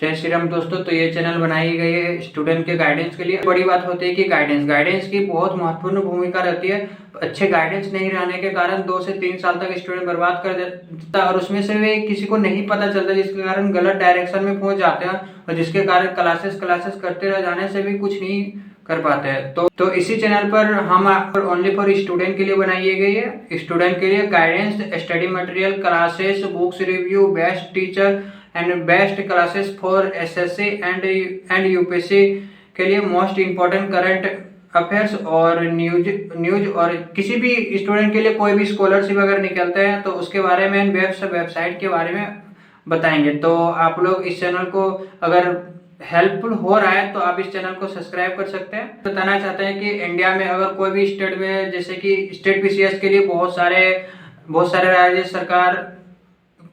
जय श्री राम दोस्तों। तो ये चैनल बनाई गई है स्टूडेंट के गाइडेंस के लिए। बड़ी बात होती है कि गाइडेंस की बहुत महत्वपूर्ण भूमिका रहती है। अच्छे गाइडेंस नहीं रहने के कारण 2 से 3 साल तक स्टूडेंट बर्बाद कर देता है और उसमें से भी किसी को नहीं पता चलता, जिसके कारण गलत डायरेक्शन में पहुंच जाते हैं और जिसके कारण क्लासेस करते रह जाने से भी कुछ नहीं कर पाते हैं। तो इसी चैनल पर हम ओनली फॉर स्टूडेंट के लिए बनाई गई है। स्टूडेंट के लिए guidance, study material, classes, books review, best teacher and best classes for SSC and UPSC के लिए मोस्ट इम्पोर्टेंट करंट अफेयर्स और न्यूज और किसी भी स्टूडेंट के लिए कोई भी स्कॉलरशिप अगर निकलते हैं तो उसके बारे में वेबसाइट के बारे में बताएंगे। तो आप लोग इस चैनल को अगर हेल्पफुल हो रहा है तो आप इस चैनल को सब्सक्राइब कर सकते हैं। बताना चाहते हैं कि इंडिया में अगर कोई भी स्टेट में, जैसे कि स्टेट पीसीएस के लिए बहुत सारे राज्य सरकार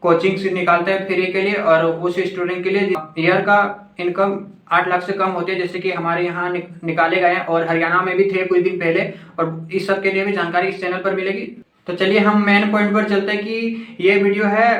कोचिंग से निकालते हैं फ्री के लिए, और उस स्टूडेंट के लिए ईयर का इनकम 8 लाख से कम होती है, जैसे कि हमारे यहाँ निकाले गए हैं और हरियाणा में भी थे कुछ दिन पहले, और इस सब के लिए भी जानकारी इस चैनल पर मिलेगी। तो चलिए हम मेन पॉइंट पर चलते हैं कि ये वीडियो है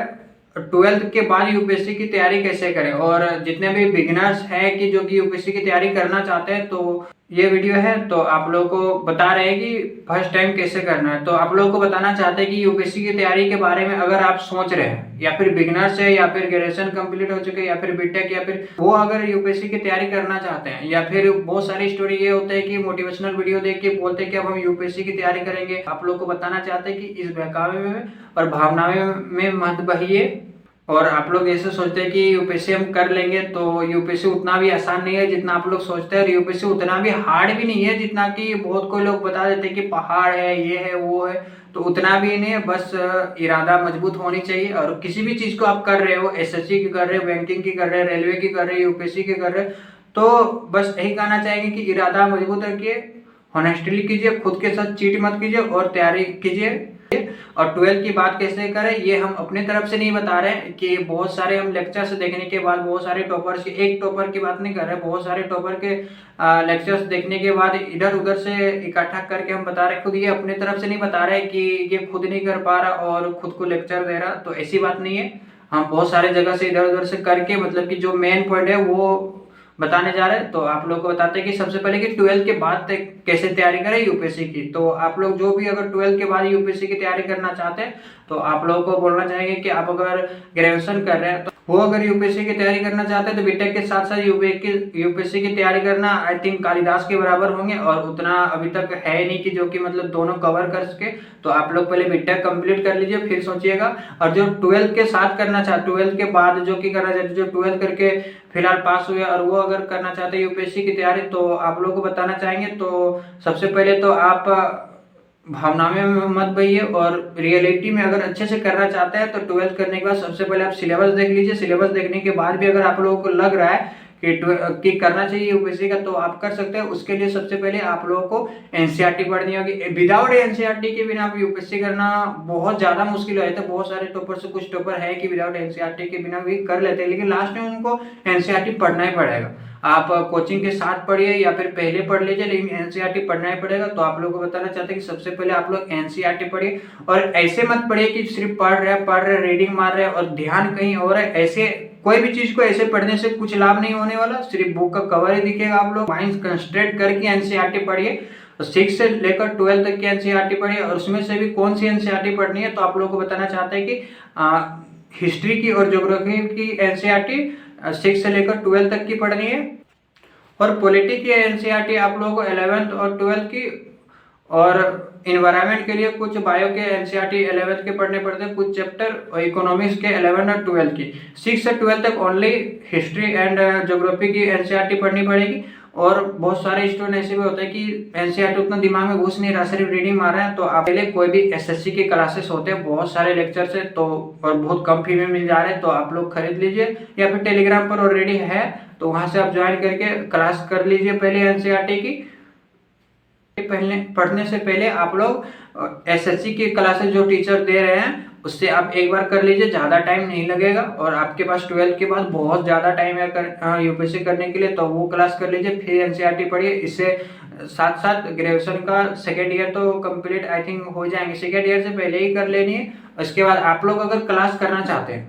12th के बाद यूपीएससी की तैयारी कैसे करें, और जितने भी बिगिनर्स हैं कि जो कि यूपीएससी की तैयारी करना चाहते हैं तो ये वीडियो है। तो आप लोगों को बता रहे हैं कि फर्स्ट टाइम कैसे करना है। तो आप लोगों को बताना चाहते हैं कि यूपीएससी की तैयारी के बारे में अगर आप सोच रहे हैं, या फिर बिगिनर्स है, या फिर ग्रेजुएशन कंप्लीट हो चुके, या फिर बीटेक, या फिर वो अगर यूपीएससी की तैयारी करना चाहते हैं, या फिर बहुत सारी स्टोरी ये होता है कि मोटिवेशनल वीडियो देख के बोलते हैं कि अब हम यूपीएससी की तैयारी करेंगे। आप लोग को बताना चाहते हैं कि इस बहकावे में और भावनावे में मत बहिए। और आप लोग ऐसे सोचते हैं कि यूपीएससी हम कर लेंगे, तो यूपीएससी उतना भी आसान नहीं है जितना आप लोग सोचते हैं, और यूपीएससी उतना भी हार्ड भी नहीं है जितना कि बहुत कोई लोग बता देते हैं कि पहाड़ है, ये है, वो है। तो उतना भी नहीं है, बस इरादा मजबूत होनी चाहिए। और किसी भी चीज को आप कर रहे हो, एसएससी की कर रहे हो, बैंकिंग की कर रहे हो, रेलवे की कर रहे हो, यूपीएससी की कर रहे हो, तो बस यही कहना चाहेंगे कि इरादा मजबूत रखिए, हॉनेस्टली कीजिए, खुद के साथ चीट मत कीजिए और तैयारी कीजिए। और 12 की बात कैसे करें ये हम अपने तरफ से नहीं बता रहे हैं कि बहुत सारे हम लेक्चर्स देखने के बाद, बहुत सारे टॉपर्स की, एक टॉपर की बात नहीं कर रहे, बहुत सारे टॉपर के लेक्चर्स देखने के बाद इधर उधर से इकट्ठा करके हम बता रहे। खुद ये अपने तरफ से नहीं बता रहे कि ये खुद नहीं कर पा रहा और खुद को लेक्चर दे रहा, तो ऐसी बात नहीं है। हम बहुत सारे जगह से इधर उधर से करके, मतलब कि जो मेन पॉइंट है वो बताने जा रहे हैं। तो आप लोग को बताते हैं कि सबसे पहले कि 12 के बाद कैसे तैयारी करें यूपीएससी की। तो आप लोग जो भी अगर 12 के बाद यूपीएससी की तैयारी करना चाहते हैं तो आप लोगों को बोलना चाहेंगे कि आप अगर ग्रेजुएशन कर रहे हैं तो वो अगर यूपीएससी की तैयारी करना चाहते हैं तो बीटेक के साथ साथ यूपीएससी की तैयारी करना आई थिंक कालिदास के बराबर होंगे, और उतना अभी तक है नहीं कि जो कि मतलब दोनों कवर कर सके। तो आप लोग पहले बीटेक कंप्लीट कर लीजिए, फिर सोचिएगा। और जो 12 के साथ करना चाहते, 12 के बाद जो कि करना चाहते, जो 12 करके फिलहाल पास हुए और वो अगर करना चाहते हैं यूपीएससी की तैयारी, तो आप लोगों को बताना चाहेंगे। तो सबसे पहले तो आप भावना में मत बहिए, और रियलिटी में अगर अच्छे से करना चाहते हैं तो 12 करने के बाद सबसे पहले आप सिलेबस देख लीजिए। सिलेबस देखने के बाद भी अगर आप लोगों को लग रहा है कि करना चाहिए यूपीएससी का, तो आप कर सकते हैं। उसके लिए सबसे पहले आप लोगों को एनसीईआरटी पढ़नी होगी। विदाउट एनसीईआरटी के बिना आप यूपीएससी करना बहुत ज्यादा मुश्किल हो जाता है। बहुत सारे टॉपर से कुछ टॉपर है कि विदाउट एनसीईआरटी के बिना भी कर लेते हैं, लेकिन लास्ट में उनको एनसीईआरटी पढ़ना ही पड़ेगा। आप कोचिंग के साथ पढ़िए या फिर पहले पढ़ लीजिए, लेकिन एनसीईआरटी पढ़ना ही पड़ेगा। तो आप लोगों को बताना चाहते हैं कि सबसे पहले आप लोग एनसीईआरटी पढ़िए, और ऐसे मत पढ़िए कि सिर्फ पढ़ रहे रीडिंग मार रहे और ध्यान कहीं और है। ऐसे कोई भी चीज को ऐसे पढ़ने से कुछ लाभ नहीं होने वाला, सिर्फ बुक का कवर ही दिखेगा। आप लोग माइंड कंसंट्रेट करके एनसीईआरटी पढ़िए, 6 से लेकर 12 तक की एनसीईआरटी पढ़िए, और उसमें से भी कौन सी एनसीईआरटी पढ़नी है। तो आप लोगों को बताना चाहते हैं कि हिस्ट्री की और ज्योग्राफी की एनसीईआरटी 6 से लेकर 12 तक की पढ़नी है, और पॉलिटी की एनसीईआरटी आप लोगों को 11th और 12th की, और इन्वायरमेंट के लिए कुछ बायो के एनसीईआरटी 11th के पढ़ने पड़ते हैं कुछ चैप्टर, और इकोनॉमिक्स के 11 और 12 की। 6 से 12 तक ओनली हिस्ट्री एंड ज्योग्राफी की एनसीईआरटी पढ़नी पड़ेगी। और बहुत सारे स्टूडेंट ऐसे भी होते हैं कि एनसीईआरटी उतना दिमाग में घुस नहीं रहा, सिर्फ रीडिंग मार रहे हैं। तो आप पहले कोई भी एसएससी के क्लासेस होते हैं, बहुत सारे लेक्चर्स है, तो और बहुत कम फी में मिल जा रहे हैं, तो आप लोग खरीद लीजिए, या फिर टेलीग्राम पर ऑलरेडी है तो वहां से आप ज्वाइन करके क्लास कर लीजिए पहले एनसीईआरटी की। पढ़ने से पहले आप लोग एसएससी की क्लासेस जो टीचर दे रहे हैं उससे आप एक बार कर लीजिए, ज्यादा टाइम नहीं लगेगा। और आपके पास 12 के बाद बहुत ज्यादा टाइम है यूपीएससी करने के लिए, तो वो क्लास कर लीजिए, फिर एनसीईआरटी पढ़िए। इससे साथ साथ ग्रेजुएशन का सेकेंड ईयर तो कंप्लीट आई थिंक हो जाएंगे, सेकेंड ईयर से पहले ही कर लेनी है। उसके बाद आप लोग अगर क्लास करना चाहते हैं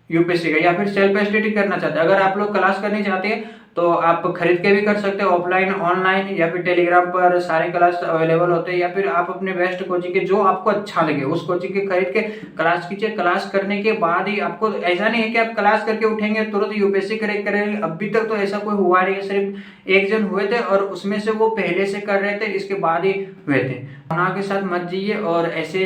यूपीएससी का, या फिर सेल्फ स्टडी करना चाहते हैं। अगर आप लोग क्लास करनी चाहते हैं तो आप खरीद के भी कर सकते हैं, ऑफलाइन ऑनलाइन, या फिर टेलीग्राम पर सारे क्लास अवेलेबल होते हैं, या फिर आप अपने बेस्ट कोचिंग के जो आपको अच्छा लगे उस कोचिंग के खरीद के क्लास कीजिए। क्लास करने के बाद ही आपको, ऐसा नहीं है कि आप क्लास करके उठेंगे तुरंत यूपीएससी क्रैक करेंगे, अभी तक तो ऐसा कोई हुआ नहीं है। सिर्फ एक जन हुए थे और उसमें से वो पहले से कर रहे थे, इसके बाद ही हुए थे। भावना के साथ मत जाइए और ऐसे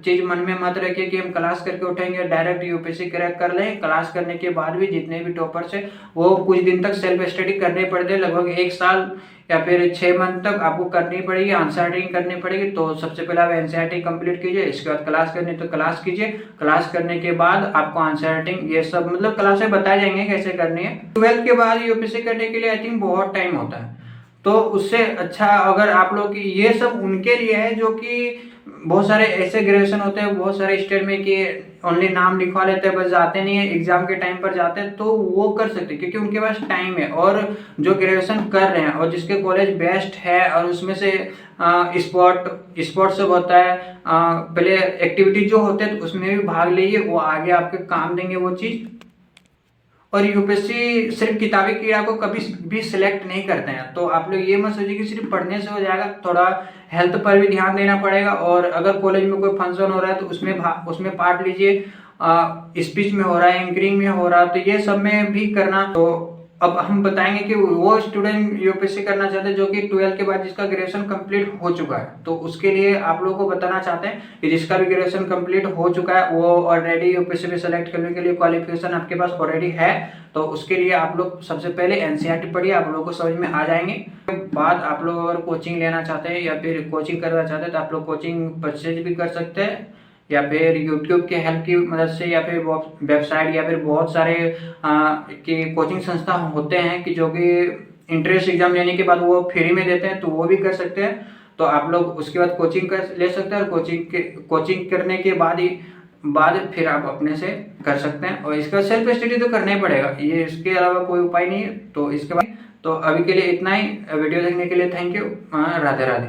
चीज मन में मत रखिए कि हम क्लास करके उठेंगे डायरेक्ट यूपीएससी क्रैक कर लें। क्लास करने के बाद भी जितने भी टॉपर्स है वो कुछ दिन तक सेल्फ स्टडी करने पड़ते हैं, लगभग 1 साल या फिर 6 मंथ तक आपको करनी पड़ेगी, आंसर राइटिंग करनी पड़ेगी। तो सबसे पहले आप एनसीईआरटी कंप्लीट कीजिए, इसके बाद क्लास करनी तो क्लास कीजिए। क्लास करने के बाद आपको आंसर राइटिंग ये सब मतलब क्लास में बताए जाएंगे कैसे करनी है। 12th के बाद यूपीएससी करने के लिए आई थिंक बहुत टाइम होता है, तो उससे अच्छा अगर आप लोग की ये सब उनके लिए है जो कि बहुत सारे ऐसे ग्रेजुएशन होते हैं बहुत सारे स्टेट में कि ओनली नाम लिखवा लेते हैं बस, जाते नहीं है एग्जाम के टाइम पर जाते हैं, तो वो कर सकते हैं क्योंकि उनके पास टाइम है। और जो ग्रेजुएशन कर रहे हैं और जिसके कॉलेज बेस्ट है और उसमें से स्पोर्ट सब होता है, पहले एक्टिविटी जो होते हैं तो उसमें भी भाग लीजिए, वो आगे आपके काम देंगे वो चीज़। और यूपीएससी सिर्फ किताबी कीड़ा को कभी भी सिलेक्ट नहीं करते हैं, तो आप लोग ये मत सोचिए कि सिर्फ पढ़ने से हो जाएगा, थोड़ा हेल्थ पर भी ध्यान देना पड़ेगा। और अगर कॉलेज में कोई फंक्शन हो रहा है तो उसमें पार्ट लीजिए, स्पीच में हो रहा है, एंकरिंग में हो रहा है, तो ये सब में भी करना। तो अब हम बताएंगे कि वो स्टूडेंट यूपीएससी करना चाहते हैं जो कि 12th के बाद जिसका ग्रेजुएशन कंप्लीट हो चुका है, तो उसके लिए आप लोगों को बताना चाहते हैं कि जिसका भी ग्रेजुएशन कंप्लीट हो चुका है वो ऑलरेडी यूपीएससी में सेलेक्ट करने के लिए क्वालिफिकेशन आपके पास ऑलरेडी है, तो उसके लिए आप लोग सबसे पहले एनसीईआरटी पढ़िए, आप लोगों को समझ में आ जाएंगे। बाद आप लोग अगर कोचिंग लेना चाहते हैं या फिर कोचिंग करना चाहते हैं तो आप लोग कोचिंग परचेज भी कर सकते हैं, या फिर यूट्यूब के हेल्प की मदद से, या फिर वेबसाइट, या फिर बहुत सारे कि कोचिंग संस्था होते हैं कि जो कि इंट्रेंस एग्जाम लेने के बाद वो फ्री में देते हैं, तो वो भी कर सकते हैं। तो आप लोग उसके बाद कोचिंग कर ले सकते हैं, और कोचिंग करने के बाद फिर आप अपने से कर सकते हैं। और इसका सेल्फ स्टडी तो करना ही पड़ेगा, ये इसके अलावा कोई उपाय नहीं है। तो इसके बाद तो अभी के लिए इतना ही। वीडियो देखने के लिए थैंक यू। राधे राधे।